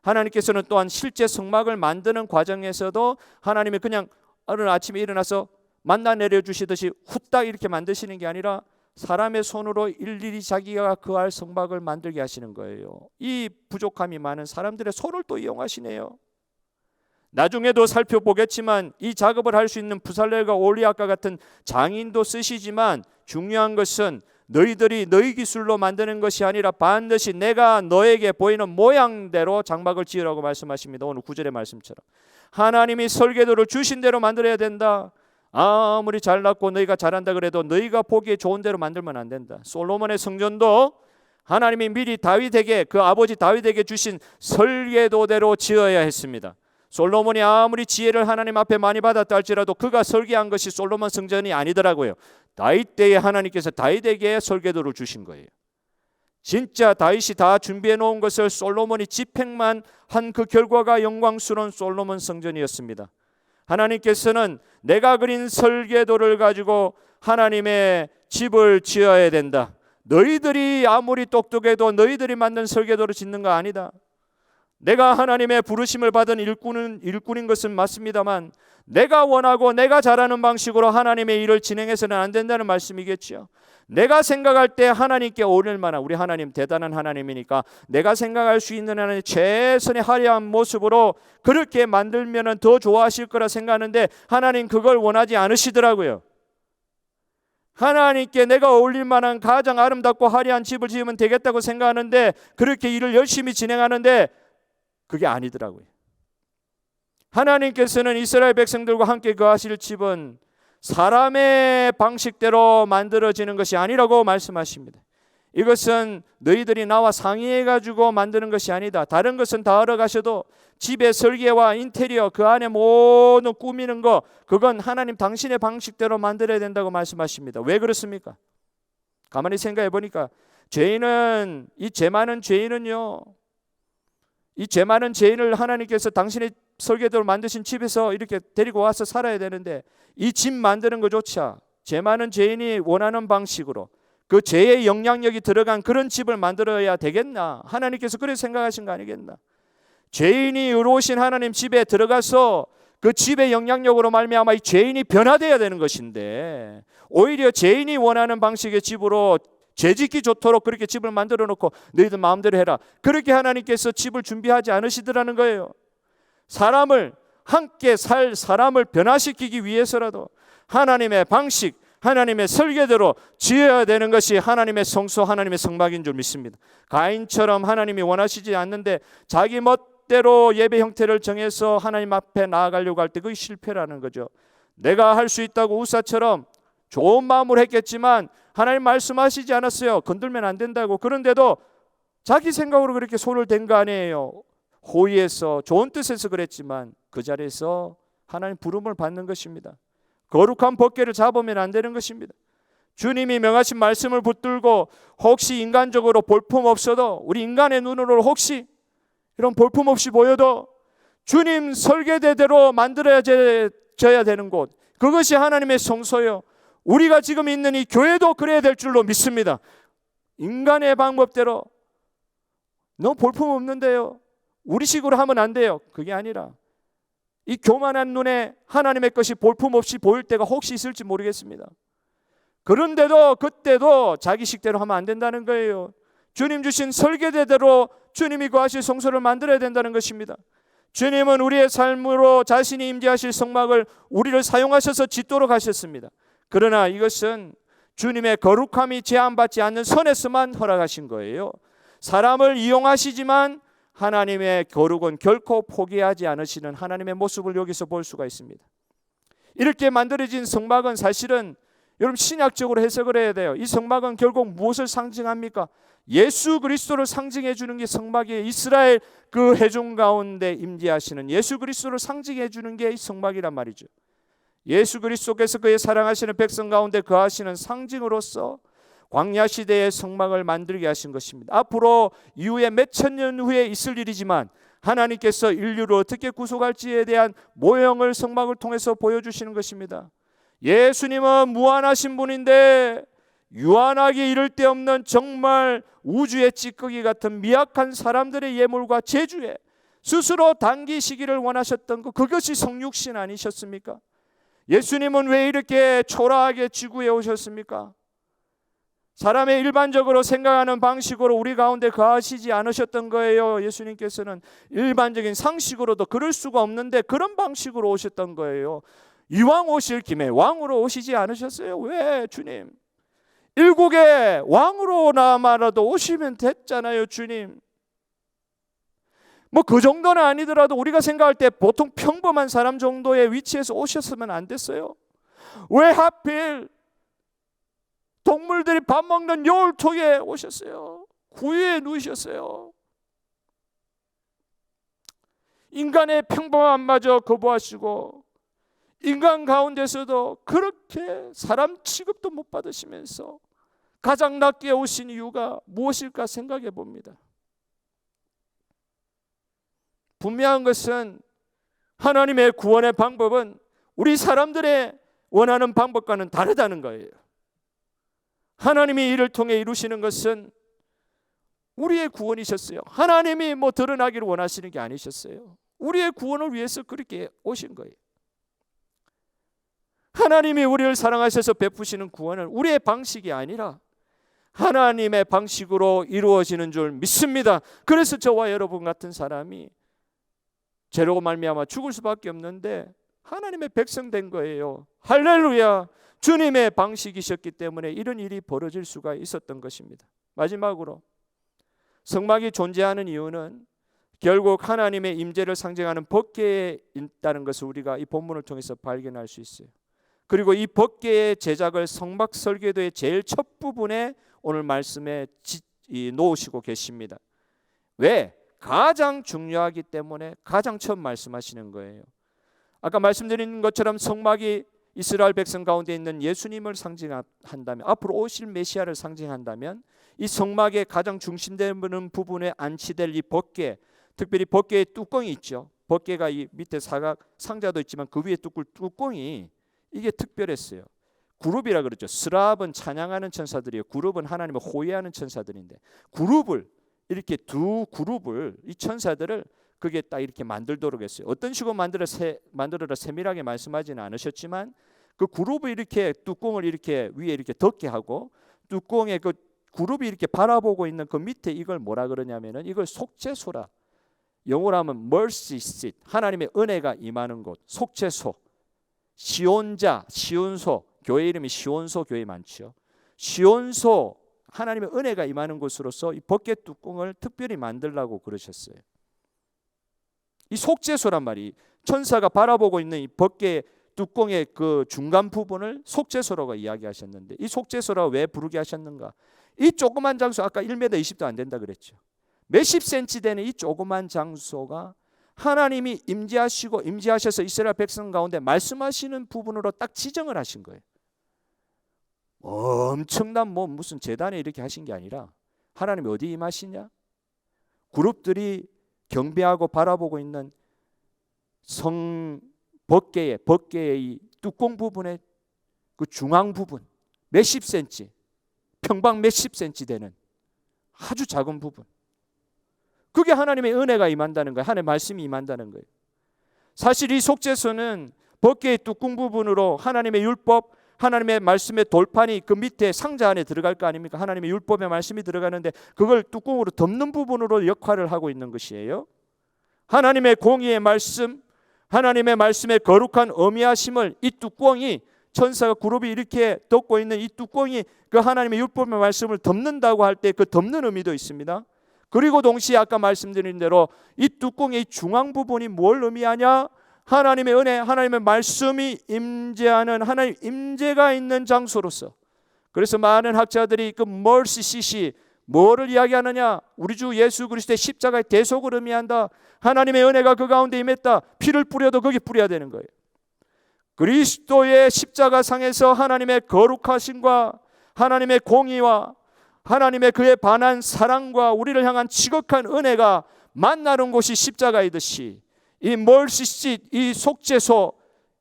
하나님께서는 또한 실제 성막을 만드는 과정에서도 하나님이 그냥 어느 아침에 일어나서 만나 내려주시듯이 후딱 이렇게 만드시는 게 아니라 사람의 손으로 일일이 자기가 거할 성막을 만들게 하시는 거예요. 이 부족함이 많은 사람들의 손을 또 이용하시네요. 나중에도 살펴보겠지만 이 작업을 할 수 있는 부살렐과 올리앗과 같은 장인도 쓰시지만 중요한 것은 너희들이 너희 기술로 만드는 것이 아니라 반드시 내가 너에게 보이는 모양대로 장막을 지으라고 말씀하십니다. 오늘 9절의 말씀처럼 하나님이 설계도를 주신 대로 만들어야 된다. 아무리 잘났고 너희가 잘한다 그래도 너희가 보기에 좋은 대로 만들면 안 된다. 솔로몬의 성전도 하나님이 미리 다윗에게, 그 아버지 다윗에게 주신 설계도대로 지어야 했습니다. 솔로몬이 아무리 지혜를 하나님 앞에 많이 받았다 할지라도 그가 설계한 것이 솔로몬 성전이 아니더라고요. 다윗 때에 하나님께서 다윗에게 설계도를 주신 거예요. 진짜 다윗이 다 준비해 놓은 것을 솔로몬이 집행만 한 그 결과가 영광스러운 솔로몬 성전이었습니다. 하나님께서는 내가 그린 설계도를 가지고 하나님의 집을 지어야 된다. 너희들이 아무리 똑똑해도 너희들이 만든 설계도를 짓는 거 아니다. 내가 하나님의 부르심을 받은 일꾼인 것은 맞습니다만 내가 원하고 내가 잘하는 방식으로 하나님의 일을 진행해서는 안 된다는 말씀이겠죠. 내가 생각할 때 하나님께 어울릴 만한, 우리 하나님 대단한 하나님이니까 내가 생각할 수 있는 하나님의 최선의 화려한 모습으로 그렇게 만들면 더 좋아하실 거라 생각하는데 하나님 그걸 원하지 않으시더라고요. 하나님께 내가 어울릴 만한 가장 아름답고 화려한 집을 지으면 되겠다고 생각하는데 그렇게 일을 열심히 진행하는데 그게 아니더라고요. 하나님께서는 이스라엘 백성들과 함께 거하실 집은 사람의 방식대로 만들어지는 것이 아니라고 말씀하십니다. 이것은 너희들이 나와 상의해가지고 만드는 것이 아니다. 다른 것은 다 알아가셔도 집의 설계와 인테리어, 그 안에 모든 꾸미는 거, 그건 하나님 당신의 방식대로 만들어야 된다고 말씀하십니다. 왜 그렇습니까? 가만히 생각해 보니까 죄인은, 이 죄 많은 죄인은요, 이 죄 많은 죄인을 하나님께서 당신의 설계대로 만드신 집에서 이렇게 데리고 와서 살아야 되는데 이 집 만드는 것조차 죄 많은 죄인이 원하는 방식으로 그 죄의 영향력이 들어간 그런 집을 만들어야 되겠나? 하나님께서 그렇게 생각하신 거 아니겠나? 죄인이 의로우신 하나님 집에 들어가서 그 집의 영향력으로 말미암아 이 죄인이 변화되어야 되는 것인데 오히려 죄인이 원하는 방식의 집으로 죄짓기 좋도록 그렇게 집을 만들어 놓고 너희들 마음대로 해라. 그렇게 하나님께서 집을 준비하지 않으시더라는 거예요. 사람을, 함께 살 사람을 변화시키기 위해서라도 하나님의 방식, 하나님의 설계대로 지어야 되는 것이 하나님의 성소, 하나님의 성막인 줄 믿습니다. 가인처럼 하나님이 원하시지 않는데 자기 멋대로 예배 형태를 정해서 하나님 앞에 나아가려고 할 때 그게 실패라는 거죠. 내가 할 수 있다고 우사처럼 좋은 마음으로 했겠지만 하나님 말씀하시지 않았어요. 건들면 안 된다고. 그런데도 자기 생각으로 그렇게 손을 댄 거 아니에요. 호의해서 좋은 뜻에서 그랬지만 그 자리에서 하나님 부름을 받는 것입니다. 거룩한 법궤를 잡으면 안 되는 것입니다. 주님이 명하신 말씀을 붙들고 혹시 인간적으로 볼품 없어도 우리 인간의 눈으로 혹시 이런 볼품 없이 보여도 주님 설계대로 만들어져야 되는 곳, 그것이 하나님의 성소요. 우리가 지금 있는 이 교회도 그래야 될 줄로 믿습니다. 인간의 방법대로 너무 볼품 없는데요, 우리식으로 하면 안 돼요. 그게 아니라 이 교만한 눈에 하나님의 것이 볼품없이 보일 때가 혹시 있을지 모르겠습니다. 그런데도 그때도 자기식대로 하면 안 된다는 거예요. 주님 주신 설계대로 주님이 거하실 성소를 만들어야 된다는 것입니다. 주님은 우리의 삶으로 자신이 임재하실 성막을 우리를 사용하셔서 짓도록 하셨습니다. 그러나 이것은 주님의 거룩함이 제한받지 않는 선에서만 허락하신 거예요. 사람을 이용하시지만 하나님의 거룩은 결코 포기하지 않으시는 하나님의 모습을 여기서 볼 수가 있습니다. 이렇게 만들어진 성막은 사실은 여러분 신약적으로 해석을 해야 돼요. 이 성막은 결국 무엇을 상징합니까? 예수 그리스도를 상징해 주는 게 성막이에요. 이스라엘 그 회중 가운데 임재하시는 예수 그리스도를 상징해 주는 게 이 성막이란 말이죠. 예수 그리스도께서 그의 사랑하시는 백성 가운데 거하시는 상징으로서 광야 시대의 성막을 만들게 하신 것입니다. 앞으로 이후에 몇 천 년 후에 있을 일이지만 하나님께서 인류를 어떻게 구속할지에 대한 모형을 성막을 통해서 보여주시는 것입니다. 예수님은 무한하신 분인데 유한하기 이를 데 없는 정말 우주의 찌꺼기 같은 미약한 사람들의 예물과 재주에 스스로 당기시기를 원하셨던 그것이 성육신 아니셨습니까? 예수님은 왜 이렇게 초라하게 지구에 오셨습니까? 사람의 일반적으로 생각하는 방식으로 우리 가운데 거하시지 않으셨던 거예요. 예수님께서는 일반적인 상식으로도 그럴 수가 없는데 그런 방식으로 오셨던 거예요. 이왕 오실 김에 왕으로 오시지 않으셨어요? 왜 주님? 일국의 왕으로나마라도 오시면 됐잖아요, 주님. 뭐 그 정도는 아니더라도 우리가 생각할 때 보통 평범한 사람 정도의 위치에서 오셨으면 안 됐어요? 왜 하필 동물들이 밥 먹는 여울통에 오셨어요? 구유에 누우셨어요. 인간의 평범함마저 거부하시고 인간 가운데서도 그렇게 사람 취급도 못 받으시면서 가장 낮게 오신 이유가 무엇일까 생각해 봅니다. 분명한 것은 하나님의 구원의 방법은 우리 사람들의 원하는 방법과는 다르다는 거예요. 하나님이 이를 통해 이루시는 것은 우리의 구원이셨어요. 하나님이 뭐 드러나기를 원하시는 게 아니셨어요. 우리의 구원을 위해서 그렇게 오신 거예요. 하나님이 우리를 사랑하셔서 베푸시는 구원은 우리의 방식이 아니라 하나님의 방식으로 이루어지는 줄 믿습니다. 그래서 저와 여러분 같은 사람이 죄로 말미암아 죽을 수밖에 없는데 하나님의 백성 된 거예요. 할렐루야. 주님의 방식이셨기 때문에 이런 일이 벌어질 수가 있었던 것입니다. 마지막으로 성막이 존재하는 이유는 결국 하나님의 임재를 상징하는 법궤에 있다는 것을 우리가 이 본문을 통해서 발견할 수 있어요. 그리고 이 법궤의 제작을 성막 설계도의 제일 첫 부분에 오늘 말씀에 놓으시고 계십니다. 왜? 가장 중요하기 때문에 가장 처음 말씀하시는 거예요. 아까 말씀드린 것처럼 성막이 이스라엘 백성 가운데 있는 예수님을 상징한다면, 앞으로 오실 메시아를 상징한다면, 이 성막의 가장 중심되는 부분에 안치될 이 법궤, 특별히 법궤의 뚜껑이 있죠. 법궤가 이 밑에 사각 상자도 있지만 그 위에 뚜껑이 이게 특별했어요. 그룹이라 그러죠. 스랍은 찬양하는 천사들이에요. 그룹은 하나님을 호위하는 천사들인데, 그룹을 이렇게 두 그룹을, 이 천사들을 그게 딱 이렇게 만들도록 했어요. 어떤 식으로 만들어라 세밀하게 말씀하지는 않으셨지만 그 그룹을 이렇게 뚜껑을 이렇게 위에 이렇게 덮게 하고 뚜껑에 그 그룹이 이렇게 바라보고 있는 그 밑에 이걸 뭐라 그러냐면은 이걸 속죄소라. 영어로 하면 mercy seat, 하나님의 은혜가 임하는 곳, 속죄소. 시온자, 시온소, 교회 이름이 시온소 교회 많죠. 시온소, 하나님의 은혜가 임하는 곳으로서 이 법궤 뚜껑을 특별히 만들라고 그러셨어요. 이 속죄소란 말이 천사가 바라보고 있는 이 법궤 뚜껑의 그 중간 부분을 속죄소라고 이야기하셨는데, 이 속죄소라고 왜 부르게 하셨는가? 이 조그만 장소, 아까 1m 20도 안 된다 그랬죠. 몇십 센치 되는 이 조그만 장소가 하나님이 임재하셔서 이스라엘 백성 가운데 말씀하시는 부분으로 딱 지정을 하신 거예요. 엄청난 뭐 무슨 제단에 이렇게 하신 게 아니라 하나님이 어디 임하시냐? 그룹들이 경배하고 바라보고 있는 법궤의 이 뚜껑 부분의 그 중앙 부분, 몇십 센치, 평방 몇십 센치 되는 아주 작은 부분, 그게 하나님의 은혜가 임한다는 거예요. 하나님의 말씀이 임한다는 거예요. 사실 이 속죄소는 법궤의 뚜껑 부분으로 하나님의 율법, 하나님의 말씀의 돌판이 그 밑에 상자 안에 들어갈 거 아닙니까? 하나님의 율법의 말씀이 들어가는데 그걸 뚜껑으로 덮는 부분으로 역할을 하고 있는 것이에요. 하나님의 공의의 말씀, 하나님의 말씀의 거룩한 어미하심을 이 뚜껑이, 천사가 그룹이 이렇게 덮고 있는 이 뚜껑이 그 하나님의 율법의 말씀을 덮는다고 할 때 그 덮는 의미도 있습니다. 그리고 동시에 아까 말씀드린 대로 이 뚜껑의 중앙 부분이 뭘 의미하냐? 하나님의 은혜, 하나님의 말씀이 임재하는 하나님 임재가 있는 장소로서. 그래서 많은 학자들이 그 mercy seat이 뭐를 이야기하느냐? 우리 주 예수 그리스도의 십자가의 대속을 의미한다. 하나님의 은혜가 그 가운데 임했다. 피를 뿌려도 거기 뿌려야 되는 거예요. 그리스도의 십자가상에서 하나님의 거룩하심과 하나님의 공의와 하나님의 그에 반한 사랑과 우리를 향한 지극한 은혜가 만나는 곳이 십자가이듯이 이 멀시시, 이 속죄소,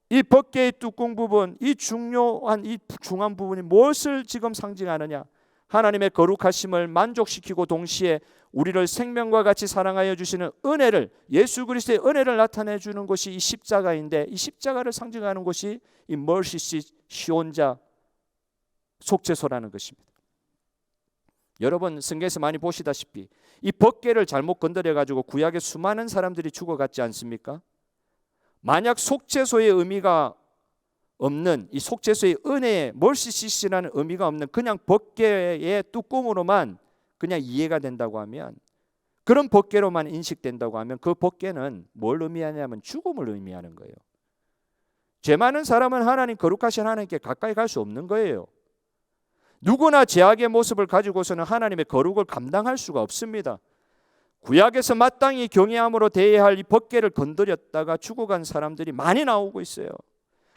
이 법궤의 뚜껑 부분, 이 중요한 이 중앙 부분이 무엇을 지금 상징하느냐? 하나님의 거룩하심을 만족시키고 동시에 우리를 생명과 같이 사랑하여 주시는 은혜를, 예수 그리스도의 은혜를 나타내 주는 것이 이 십자가인데, 이 십자가를 상징하는 것이 이 멀시시 시온자 속죄소라는 것입니다. 여러분 성경에서 많이 보시다시피 이 법궤를 잘못 건드려 가지고 구약에 수많은 사람들이 죽어갔지 않습니까? 만약 속죄소의 의미가 없는, 이 속죄소의 은혜에 멀시시라는 의미가 없는 그냥 법궤의 뚜껑으로만 그냥 이해가 된다고 하면, 그런 법궤로만 인식된다고 하면 그 법궤는 뭘 의미하냐면 죽음을 의미하는 거예요. 죄 많은 사람은 하나님 거룩하신 하나님께 가까이 갈 수 없는 거예요. 누구나 죄악의 모습을 가지고서는 하나님의 거룩을 감당할 수가 없습니다. 구약에서 마땅히 경외함으로 대해야 할 이 법궤를 건드렸다가 죽어간 사람들이 많이 나오고 있어요.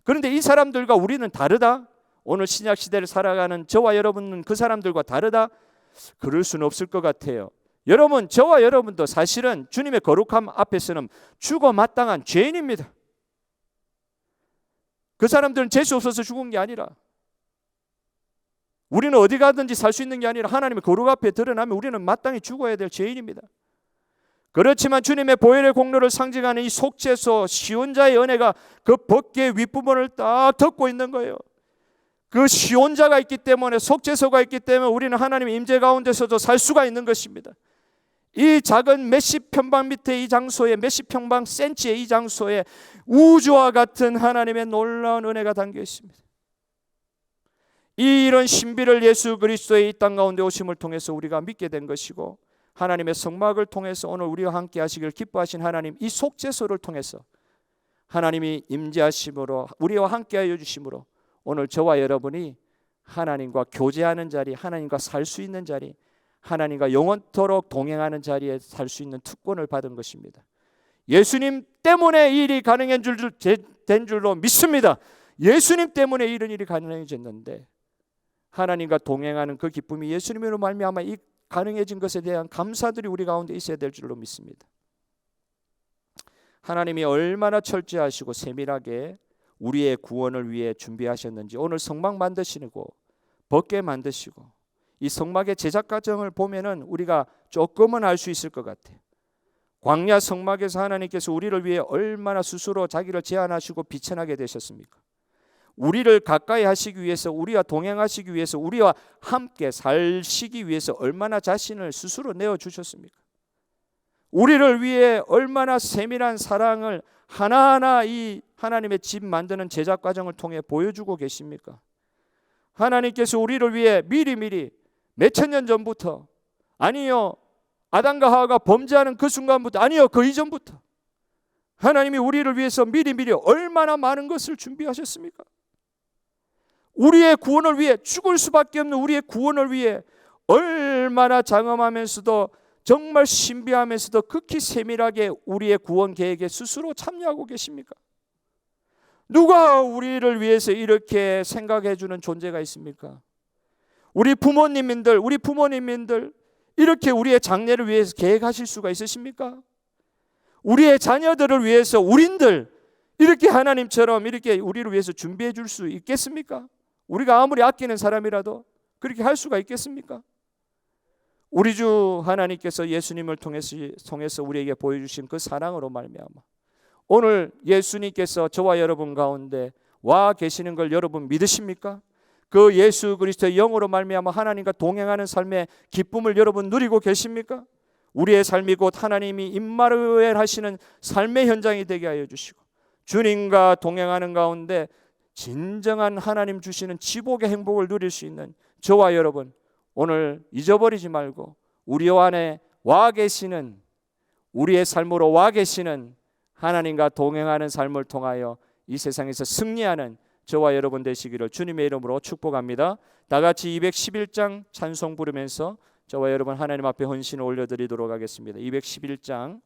그런데 이 사람들과 우리는 다르다? 오늘 신약 시대를 살아가는 저와 여러분은 그 사람들과 다르다? 그럴 수는 없을 것 같아요. 여러분, 저와 여러분도 사실은 주님의 거룩함 앞에서는 죽어 마땅한 죄인입니다. 그 사람들은 재수 없어서 죽은 게 아니라, 우리는 어디 가든지 살 수 있는 게 아니라 하나님의 거룩 앞에 드러나면 우리는 마땅히 죽어야 될 죄인입니다. 그렇지만 주님의 보혈의 공로를 상징하는 이 속죄소 시온자의 은혜가 그 법궤의 윗부분을 딱 덮고 있는 거예요. 그 시온자가 있기 때문에, 속죄소가 있기 때문에 우리는 하나님의 임재 가운데서도 살 수가 있는 것입니다. 이 작은 몇십 평방 밑에 이 장소에, 몇십 평방 센치의 이 장소에 우주와 같은 하나님의 놀라운 은혜가 담겨 있습니다. 이런 신비를 예수 그리스도의 이 땅 가운데 오심을 통해서 우리가 믿게 된 것이고, 하나님의 성막을 통해서 오늘 우리와 함께 하시길 기뻐하신 하나님, 이 속죄소를 통해서 하나님이 임재하심으로, 우리와 함께하여 주심으로 오늘 저와 여러분이 하나님과 교제하는 자리, 하나님과 살 수 있는 자리, 하나님과 영원토록 동행하는 자리에 살 수 있는 특권을 받은 것입니다. 예수님 때문에 이 일이 가능한 줄로 믿습니다. 예수님 때문에 이런 일이 가능해졌는데, 하나님과 동행하는 그 기쁨이 예수님으로 말미암아 이 가능해진 것에 대한 감사들이 우리 가운데 있어야 될 줄로 믿습니다. 하나님이 얼마나 철저하시고 세밀하게 우리의 구원을 위해 준비하셨는지 오늘 성막 만드시고 법궤 만드시고 이 성막의 제작 과정을 보면은 우리가 조금은 알 수 있을 것 같아요. 광야 성막에서 하나님께서 우리를 위해 얼마나 스스로 자기를 제한하시고 비천하게 되셨습니까? 우리를 가까이 하시기 위해서, 우리와 동행하시기 위해서, 우리와 함께 살시기 위해서 얼마나 자신을 스스로 내어주셨습니까? 우리를 위해 얼마나 세밀한 사랑을 하나하나 이 하나님의 집 만드는 제작 과정을 통해 보여주고 계십니까? 하나님께서 우리를 위해 미리미리 몇천 년 전부터, 아니요 아담과 하와가 범죄하는 그 순간부터, 아니요 그 이전부터 하나님이 우리를 위해서 미리미리 얼마나 많은 것을 준비하셨습니까? 우리의 구원을 위해, 죽을 수밖에 없는 우리의 구원을 위해 얼마나 장엄하면서도 정말 신비하면서도 극히 세밀하게 우리의 구원 계획에 스스로 참여하고 계십니까? 누가 우리를 위해서 이렇게 생각해 주는 존재가 있습니까? 우리 부모님들 이렇게 우리의 장래를 위해서 계획하실 수가 있으십니까? 우리의 자녀들을 위해서 우린들 이렇게 하나님처럼 이렇게 우리를 위해서 준비해 줄 수 있겠습니까? 우리가 아무리 아끼는 사람이라도 그렇게 할 수가 있겠습니까? 우리 주 하나님께서 예수님을 통해서 우리에게 보여주신 그 사랑으로 말미암아 오늘 예수님께서 저와 여러분 가운데 와 계시는 걸 여러분 믿으십니까? 그 예수 그리스도의 영으로 말미암아 하나님과 동행하는 삶의 기쁨을 여러분 누리고 계십니까? 우리의 삶이 곧 하나님이 임마누엘 하시는 삶의 현장이 되게 하여 주시고, 주님과 동행하는 가운데 진정한 하나님 주시는 지복의 행복을 누릴 수 있는 저와 여러분 오늘 잊어버리지 말고 우리 안에 와 계시는 우리의 삶으로 와 계시는 하나님과 동행하는 삶을 통하여 이 세상에서 승리하는 저와 여러분 되시기를 주님의 이름으로 축복합니다. 다 같이 211장 찬송 부르면서 저와 여러분 하나님 앞에 헌신을 올려드리도록 하겠습니다. 211장